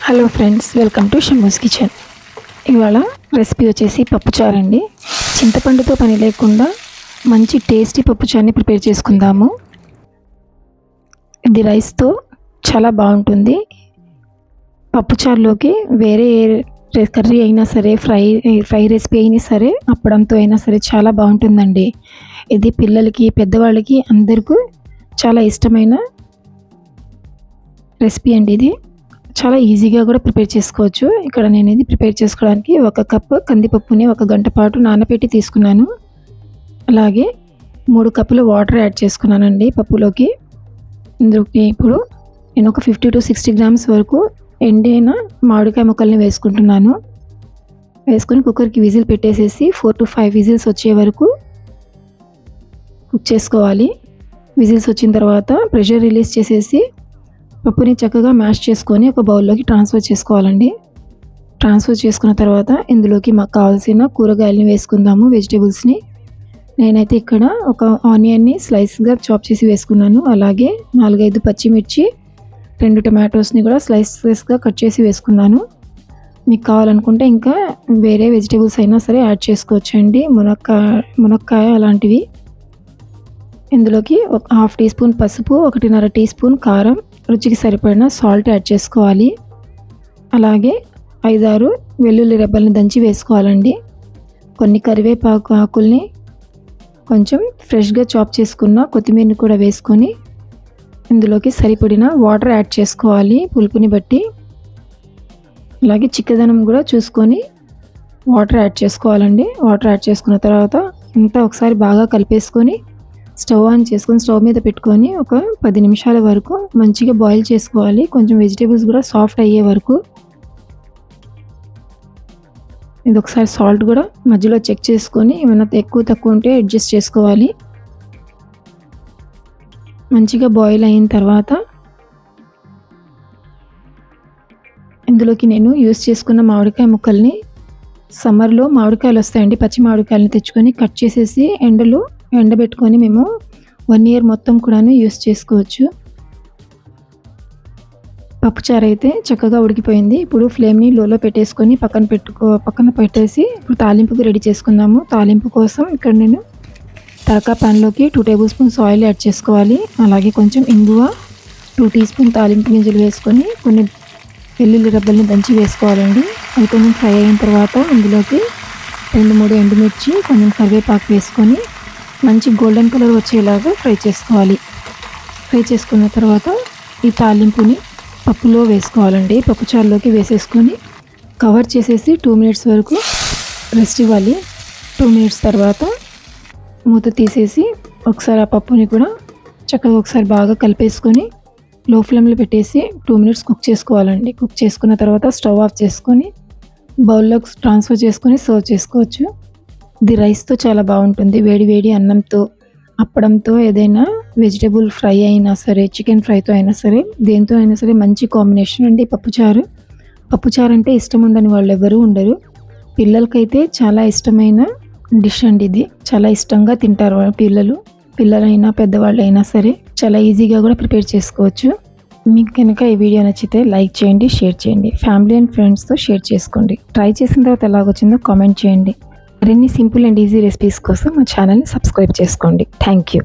Hello friends, welcome to Shammu's kitchen. ఇవాళ recipe వచ్చేసి పప్పుచారు అండి. చింతపండుతో పని లేకుండా మంచి టేస్టీ పప్పుచారుని ప్రిపేర్ చేసుకుందాము. ఇది రైస్తో చాలా బాగుంటుంది. పప్పుచారులోకి వేరే కర్రీ అయినా సరే, ఫ్రై రెసిపీ అయినా సరే, అప్పడంతో అయినా సరే చాలా బాగుంటుందండి. ఇది పిల్లలకి, పెద్దవాళ్ళకి అందరికీ చాలా ఇష్టమైన రెసిపీ అండి. ఇది చాలా ఈజీగా కూడా ప్రిపేర్ చేసుకోవచ్చు. ఇక్కడ నేను ఇది ప్రిపేర్ చేసుకోవడానికి 1 కప్పు కందిపప్పుని 1 గంట పాటు నానబెట్టి తీసుకున్నాను. అలాగే 3 కప్పులు వాటర్ యాడ్ చేసుకున్నానండి పప్పులోకి. ఇందులోకి ఇప్పుడు నేను ఒక 50 to 60 గ్రామ్స్ వరకు ఎండిన మామిడికాయ ముక్కల్ని వేసుకుంటున్నాను. వేసుకొని కుక్కర్కి విజిల్ పెట్టేసేసి 4 to 5 విజిల్స్ వచ్చే వరకు కుక్ చేసుకోవాలి. విజిల్స్ వచ్చిన తర్వాత ప్రెషర్ రిలీజ్ చేసేసి పప్పుని చక్కగా మ్యాష్ చేసుకొని ఒక బౌల్లోకి ట్రాన్స్ఫర్ చేసుకోవాలండి. ట్రాన్స్ఫర్ చేసుకున్న తర్వాత ఇందులోకి మాకు కావాల్సిన కూరగాయలని వేసుకుందాము, వెజిటేబుల్స్ని. నేనైతే ఇక్కడ ఒక ఆనియన్ని స్లైస్గా చాప్ చేసి వేసుకున్నాను. అలాగే 4-5 పచ్చిమిర్చి, 2 టమాటోస్ని కూడా స్లైసెస్గా కట్ చేసి వేసుకున్నాను. మీకు కావాలనుకుంటే ఇంకా వేరే వెజిటేబుల్స్ అయినా సరే యాడ్ చేసుకోవచ్చండి, మునక్కాయ అలాంటివి. ఇందులోకి ఒక 1/2 టీ స్పూన్ పసుపు, 1.5 టీ స్పూన్ కారం, రుచికి సరిపడిన సాల్ట్ యాడ్ చేసుకోవాలి. అలాగే 5-6 వెల్లుల్లి రెబ్బల్ని దంచి వేసుకోవాలండి. కొన్ని కరివేపాకు ఆకుల్ని, కొంచెం ఫ్రెష్గా చాప్ చేసుకున్న కొత్తిమీరని కూడా వేసుకొని ఇందులోకి సరిపడిన వాటర్ యాడ్ చేసుకోవాలి పులుపుని బట్టి. అలాగే చిక్కదనం కూడా చూసుకొని వాటర్ యాడ్ చేసుకోవాలండి. వాటర్ యాడ్ చేసుకున్న తర్వాత అంతా ఒకసారి బాగా కలిపేసుకొని స్టవ్ ఆన్ చేసుకొని స్టవ్ మీద పెట్టుకొని ఒక 10 నిమిషాల వరకు మంచిగా బాయిల్ చేసుకోవాలి. కొంచెం వెజిటేబుల్స్ కూడా సాఫ్ట్ అయ్యే వరకు. ఇది ఒకసారి సాల్ట్ కూడా మధ్యలో చెక్ చేసుకొని ఏమైనా ఎక్కువ తక్కువ ఉంటే అడ్జస్ట్ చేసుకోవాలి. మంచిగా బాయిల్ అయిన తర్వాత ఇందులోకి నేను యూస్ చేసుకున్న మామిడికాయ ముక్కల్ని, సమ్మర్లో మామిడికాయలు వస్తాయండి, పచ్చి మామిడికాయలని తెచ్చుకొని కట్ చేసేసి ఎండబెట్టుకొని మేము 1 year మొత్తం కూడాను యూస్ చేసుకోవచ్చు. పప్పుచారు అయితే చక్కగా ఉడికిపోయింది. ఇప్పుడు ఫ్లేమ్ని లోలో పెట్టేసుకొని పక్కన పెట్టేసి ఇప్పుడు తాలింపుకి రెడీ చేసుకుందాము. తాలింపు కోసం ఇక్కడ నేను తడకా ప్యాన్లోకి 2 టేబుల్ స్పూన్స్ ఆయిల్ యాడ్ చేసుకోవాలి. అలాగే కొంచెం ఇంగువ, 2 టీ స్పూన్ తాలింపు గింజలు వేసుకొని కొన్ని వెల్లుల్లి రెబ్బల్ని దంచి వేసుకోవాలండి. అవి కొంచెం ఫ్రై అయిన తర్వాత ఇందులోకి 2-3 ఎండుమిర్చి, కొంచెం కరివేపాకు వేసుకొని మంచి గోల్డెన్ కలర్ వచ్చేలాగా ఫ్రై చేసుకోవాలి. ఫ్రై చేసుకున్న తర్వాత ఈ తాలింపుని పప్పులో వేసుకోవాలండి. పప్పుచారులోకి వేసేసుకొని కవర్ చేసేసి 2 minutes వరకు రెస్ట్ ఇవ్వాలి. 2 minutes తర్వాత మూత తీసేసి ఒకసారి ఆ పప్పుని కూడా చక్కగా ఒకసారి బాగా కలిపేసుకొని లో ఫ్లేమ్లో పెట్టేసి 2 minutes కుక్ చేసుకోవాలండి. కుక్ చేసుకున్న తర్వాత స్టవ్ ఆఫ్ చేసుకొని బౌల్లోకి ట్రాన్స్ఫర్ చేసుకొని సర్వ్ చేసుకోవచ్చు. ఇది రైస్తో చాలా బాగుంటుంది. వేడి అన్నంతో, అప్పడంతో, ఏదైనా వెజిటేబుల్ ఫ్రై అయినా సరే, చికెన్ ఫ్రైతో అయినా సరే, దేంతో అయినా సరే మంచి కాంబినేషన్ అండి పప్పుచారు. పప్పుచారు అంటే ఇష్టం ఉండని వాళ్ళు ఎవరూ ఉండరు. పిల్లలకైతే చాలా ఇష్టమైన డిష్ అండి ఇది. చాలా ఇష్టంగా తింటారు పిల్లలైనా పెద్దవాళ్ళైనా సరే. చాలా ఈజీగా కూడా ప్రిపేర్ చేసుకోవచ్చు. మీకు కనుక ఈ వీడియో నచ్చితే లైక్ చేయండి, షేర్ చేయండి, ఫ్యామిలీ అండ్ ఫ్రెండ్స్తో షేర్ చేసుకోండి. ట్రై చేసిన తర్వాత ఎలాగొచ్చిందో కామెంట్ చేయండి. మరిన్ని సింపుల్ అండ్ ఈజీ రెసిపీస్ కోసం మా ఛానల్ని సబ్స్క్రైబ్ చేసుకోండి. Thank you.